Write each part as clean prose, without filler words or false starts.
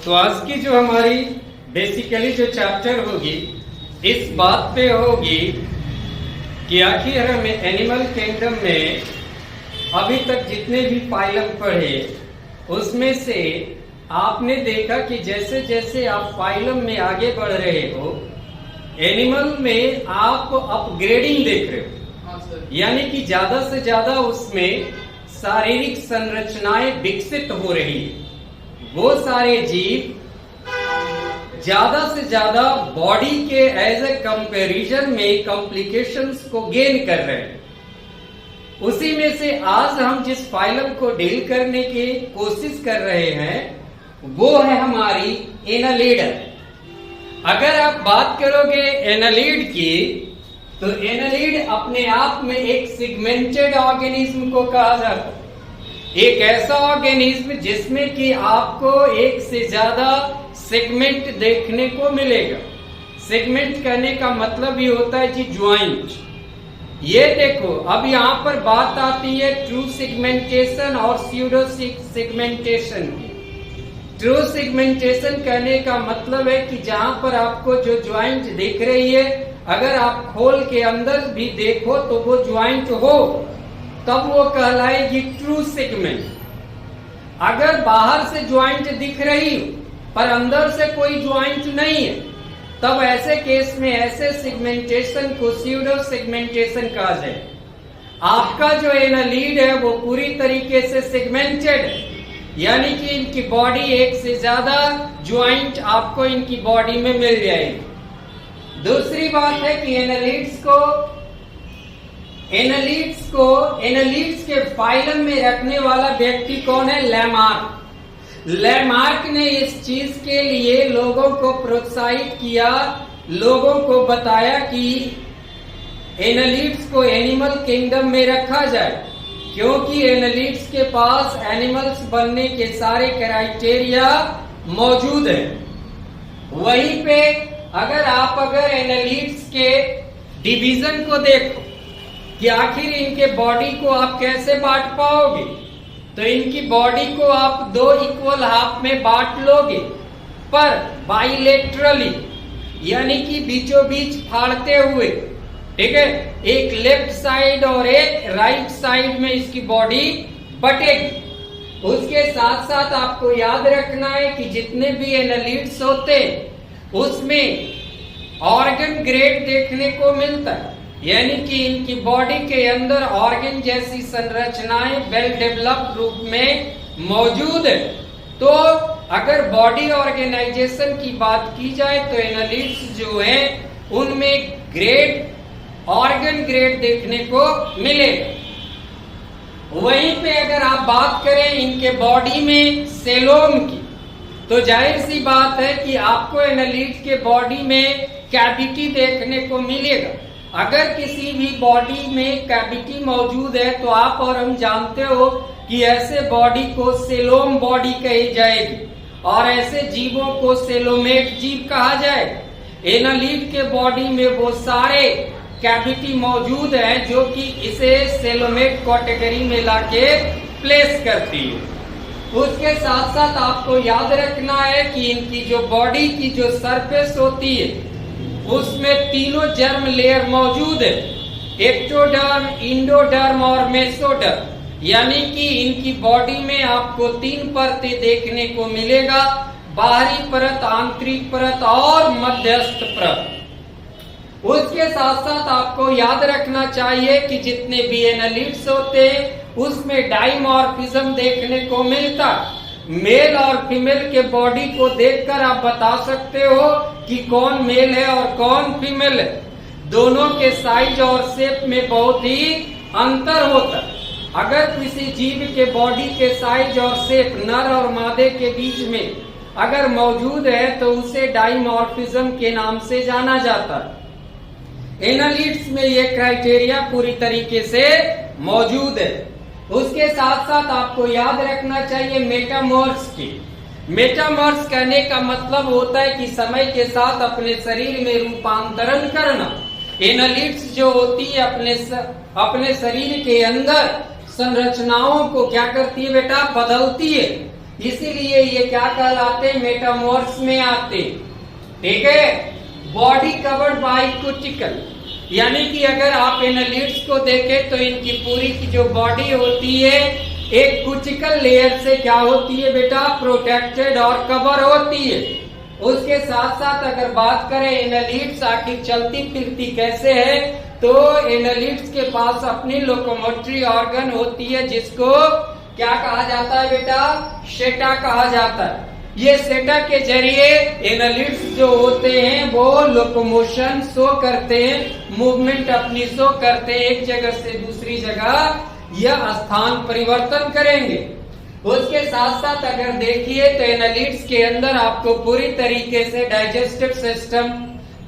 तो आज की जो हमारी बेसिकली जो चैप्टर होगी इस बात पे होगी कि आखिर हमें एनिमल किंगडम में अभी तक जितने भी फाइलम पढ़े उसमें से आपने देखा कि जैसे जैसे आप फाइलम में आगे बढ़ रहे हो एनिमल में आप अपग्रेडिंग देख रहे हो, यानी कि ज्यादा से ज्यादा उसमें शारीरिक संरचनाएं विकसित हो रही है। वो सारे जीव ज्यादा से ज्यादा बॉडी के एज ए कंपैरिजन में कॉम्प्लिकेशंस को गेन कर रहे हैं। उसी में से आज हम जिस फाइलम को डील करने की कोशिश कर रहे हैं वो है हमारी एनालिडा। अगर आप बात करोगे एनालिड की तो एनालिड अपने आप में एक सेगमेंटेड ऑर्गेनिज्म को कहा जाता है। एक ऐसा ऑर्गेनिज्म जिसमें कि आपको एक से ज्यादा सेगमेंट देखने को मिलेगा। सेगमेंट करने का मतलब ये होता है कि ज्वाइंट। ये देखो अब यहाँ पर बात आती है ट्रू सेगमेंटेशन और स्यूडो सेगमेंटेशन की। ट्रू सेगमेंटेशन करने का मतलब है कि जहां पर आपको जो ज्वाइंट दिख रही है अगर आप खोल के अंदर भी देखो तो वो ज्वाइंट हो तब वो कहलाएगी ट्रू सेगमेंट। अगर बाहर से ज्वाइंट दिख रही हो पर अंदर से कोई ज्वाइंट नहीं है तब ऐसे केस में ऐसे सेगमेंटेशन को स्यूडो सेगमेंटेशन कहा जाए। आपका जो एनालिड है वो पूरी तरीके से सेगमेंटेड है, यानी कि इनकी बॉडी एक से ज्यादा ज्वाइंट आपको इनकी बॉडी में मिल जाएगी। दूसरी बात है कि एनालिड्स के फाइलम में रखने वाला व्यक्ति कौन है? लैमार्क। लैमार्क ने इस चीज के लिए लोगों को प्रोत्साहित किया, लोगों को बताया कि एनालिड्स को एनिमल किंगडम में रखा जाए क्योंकि एनालिड्स के पास एनिमल्स बनने के सारे क्राइटेरिया मौजूद है। वहीं पे अगर एनालिड्स के डिवीजन को देखो कि आखिर इनके बॉडी को आप कैसे बांट पाओगे तो इनकी बॉडी को आप दो इक्वल हाफ में बांट लोगे पर बाइलेटरली, यानी कि बीचों बीच फाड़ते हुए, ठीक है, एक लेफ्ट साइड और एक राइट साइड में इसकी बॉडी बटेगी। उसके साथ साथ आपको याद रखना है कि जितने भी एनालिड्स होते हैं उसमें ऑर्गन ग्रेड देखने को मिलता है, यानी कि इनकी बॉडी के अंदर ऑर्गन जैसी संरचनाएं वेल डेवलप्ड रूप में मौजूद है। तो अगर बॉडी ऑर्गेनाइजेशन की बात की जाए तो एनालिड्स जो है उनमें ऑर्गन ग्रेड देखने को मिलेगा। वहीं पे अगर आप बात करें इनके बॉडी में सेलोम की तो जाहिर सी बात है कि आपको एनालिड के बॉडी में कैविटी देखने को मिलेगा। अगर किसी भी बॉडी में कैविटी मौजूद है तो आप और हम जानते हो कि ऐसे बॉडी को सेलोम बॉडी कही जाएगी और ऐसे जीवों को सेलोमेट जीव कहा जाएगा। एनालिड के बॉडी में वो सारे कैविटी मौजूद है जो कि इसे सेलोमेट कैटेगरी में लाके प्लेस करती है। उसके साथ साथ आपको याद रखना है कि इनकी जो बॉडी की जो सरफेस होती है उसमें तीनों जर्म लेयर मौजूद है, एक्टोडर्म, इंडोडर्म और मेसोडर्म, यानी कि इनकी बॉडी में आपको तीन परतें देखने को मिलेगा, बाहरी परत, आंतरिक परत और मध्यस्थ परत। उसके साथ साथ आपको याद रखना चाहिए कि जितने भी एनालिड्स होते हैं उसमें डाइमॉर्फिज्म देखने को मिलता। मेल और फीमेल के बॉडी को देखकर आप बता सकते हो कि कौन मेल है और कौन फीमेल है। दोनों के साइज और शेप में बहुत ही अंतर होता है। अगर किसी जीव के बॉडी के साइज और शेप नर और मादे के बीच में अगर मौजूद है तो उसे डाइमॉर्फिज्म के नाम से जाना जाता है। एनालिड्स में ये क्राइटेरिया पूरी तरीके से मौजूद है। उसके साथ साथ आपको याद रखना चाहिए मेटामॉर्फ्स की। मेटामॉर्फ्स कहने का मतलब होता है कि समय के साथ अपने शरीर में रूपांतरण करना। एनालिड्स जो होती है अपने शरीर के अंदर संरचनाओं को क्या करती है बेटा? बदलती है। इसीलिए ये क्या कहलाते हैं, मेटामॉर्फ्स में आते। ठीक है, बॉडी कवर्ड बाय कुटिकल, यानी कि अगर आप एनालिड्स को देखें तो इनकी पूरी की जो बॉडी होती है एक कुटिकल लेयर से क्या होती है बेटा, प्रोटेक्टेड और कवर होती है। उसके साथ साथ अगर बात करें एनालिड्स आखिर चलती फिरती कैसे है, तो एनालिड्स के पास अपनी लोकोमोटरी ऑर्गन होती है जिसको क्या कहा जाता है बेटा, सेटा कहा जाता है। ये सेटा के जरिए एनालिड्स जो होते हैं वो लोकोमोशन शो करते हैं, मूवमेंट अपनी शो करते हैं, एक जगह से दूसरी जगह यह स्थान परिवर्तन करेंगे। उसके साथ साथ अगर देखिए तो एनालिड्स के अंदर आपको पूरी तरीके से डाइजेस्टिव सिस्टम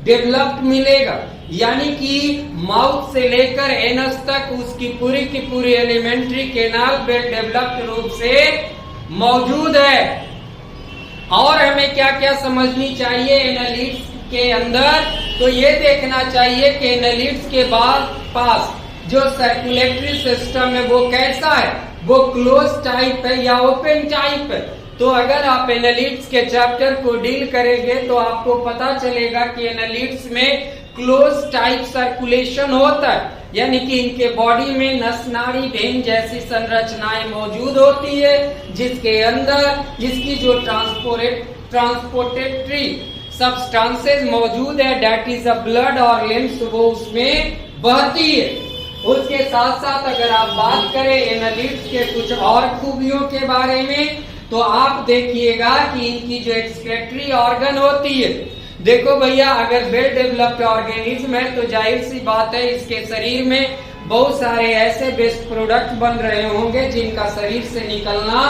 डेवलप्ड मिलेगा, यानी कि माउथ से लेकर एनस तक उसकी पूरी की पूरी एलिमेंट्री केनाल वेल डेवलप्ड रूप से मौजूद है। और हमें क्या क्या समझनी चाहिए एनालिड्स के अंदर, तो ये देखना चाहिए कि एनालिड्स के पास जो सर्कुलेटरी सिस्टम है वो कैसा है, वो क्लोज टाइप है या ओपन टाइप है। तो अगर आप एनालिड्स के चैप्टर को डील करेंगे तो आपको पता चलेगा कि एनालिड्स में क्लोज टाइप सर्कुलेशन होता है, यानी कि इनके बॉडी में नस नाड़ी वेन जैसी संरचनाएं मौजूद होती है, जिसके अंदर इसकी जो ट्रांसपोर्टेटरी सब्सटेंसेस मौजूद है, दैट इज अ ब्लड और लिम्स, वो उसमें बहती है। उसके साथ साथ अगर आप बात करें एनालिड्स के कुछ और खूबियों के बारे में, तो आप देखिएगा कि इनकी जो एक्सक्रेटरी ऑर्गन होती है, देखो भैया अगर वेल डेवलप्ड ऑर्गेनिज्म है तो जाहिर सी बात है इसके शरीर में बहुत सारे ऐसे वेस्ट प्रोडक्ट बन रहे होंगे जिनका शरीर से निकलना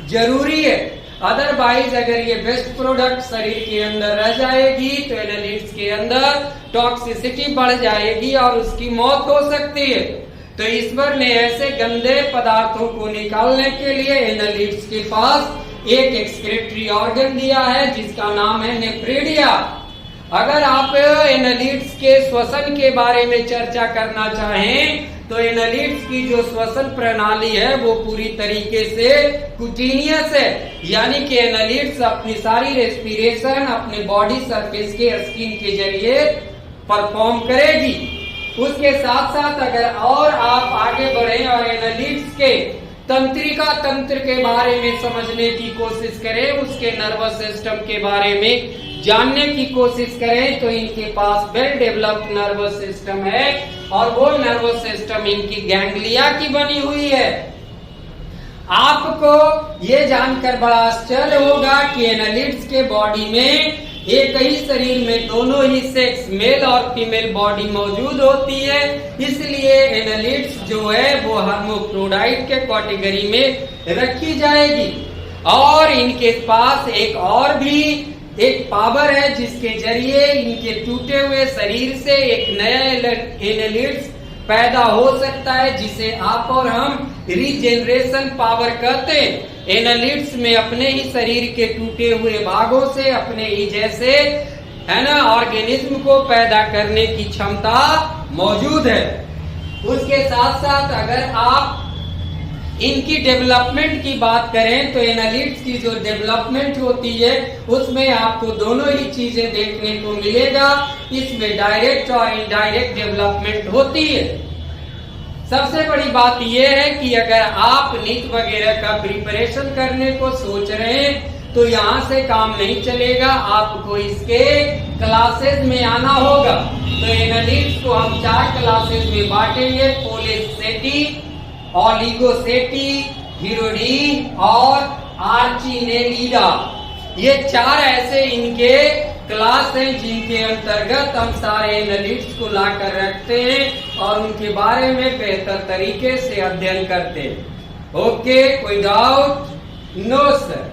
जरूरी है। अदरवाइज अगर ये वेस्ट प्रोडक्ट शरीर के अंदर रह जाएगी तो एनालिड्स के अंदर टॉक्सिसिटी बढ़ जाएगी और उसकी मौत हो सकती है। तो ईश्वर ने ऐसे गंदे पदार्थों को निकालने के लिए एनालिड्स के पास एक एक्सक्रेटरी ऑर्गन दिया है जिसका नाम है नेफ्रेडिया। अगर आप एनालिड्स के श्वसन के बारे में चर्चा करना चाहें तो एनालिड्स की जो श्वसन प्रणाली है वो पूरी तरीके से कुटिनियस है, यानी कि एनालिड्स अपनी सारी रेस्पिरेशन अपने बॉडी सरफेस के स्किन के जरिए परफॉर्म करेगी। उसके साथ साथ अगर और आप आगे बढ़े और एनालिड्स के तंत्रिका तंत्र के बारे में समझने की कोशिश करें, उसके नर्वस सिस्टम के बारे में जानने की कोशिश करें, तो इनके पास वेल डेवलप्ड नर्वस सिस्टम है और वो नर्वस सिस्टम इनकी गैंग्लिया की बनी हुई है। आपको ये जानकर बड़ा आश्चर्य होगा कि एनालिड्स के बॉडी में एक ही शरीर में दोनों ही सेक्स मेल और फीमेल बॉडी मौजूद होती है, इसलिए एनालिड्स जो है वो हर्माफ्रोडाइट के कैटेगरी में रखी जाएगी। और इनके पास एक और भी एक पावर है जिसके जरिए इनके टूटे हुए शरीर से एक नया एनालिड्स पैदा हो सकता है, जिसे आप और हम रीजेनरेशन पावर कहते हैं। एनालिड्स में अपने ही शरीर के टूटे हुए भागों से अपने ही जैसे है ना ऑर्गेनिज्म को पैदा करने की क्षमता मौजूद है। उसके साथ साथ अगर आप इनकी डेवलपमेंट की बात करें तो एनालिड्स की जो डेवलपमेंट होती है उसमें आपको दोनों ही चीजें देखने को मिलेगा। इसमें डायरेक्ट और इनडायरेक्ट डेवलपमेंट होती है। सबसे बड़ी बात यह है कि अगर आप नीट वगैरह का प्रिपरेशन करने को सोच रहे हैं तो यहाँ से काम नहीं चलेगा, आपको इसके क्लासेस में आना होगा। तो एनालिड्स को हम 4 क्लासेस में बांटेंगे, पोलिसेटी, ओलिगोसेटी, हिरोडीन और आर्चिनेलिडा। ये 4 ऐसे इनके क्लास हैं जिनके अंतर्गत हम सारे एनालिड्स को लाकर रखते हैं और उनके बारे में बेहतर तरीके से अध्ययन करते हैं। ओके, कोई डाउट? No sir.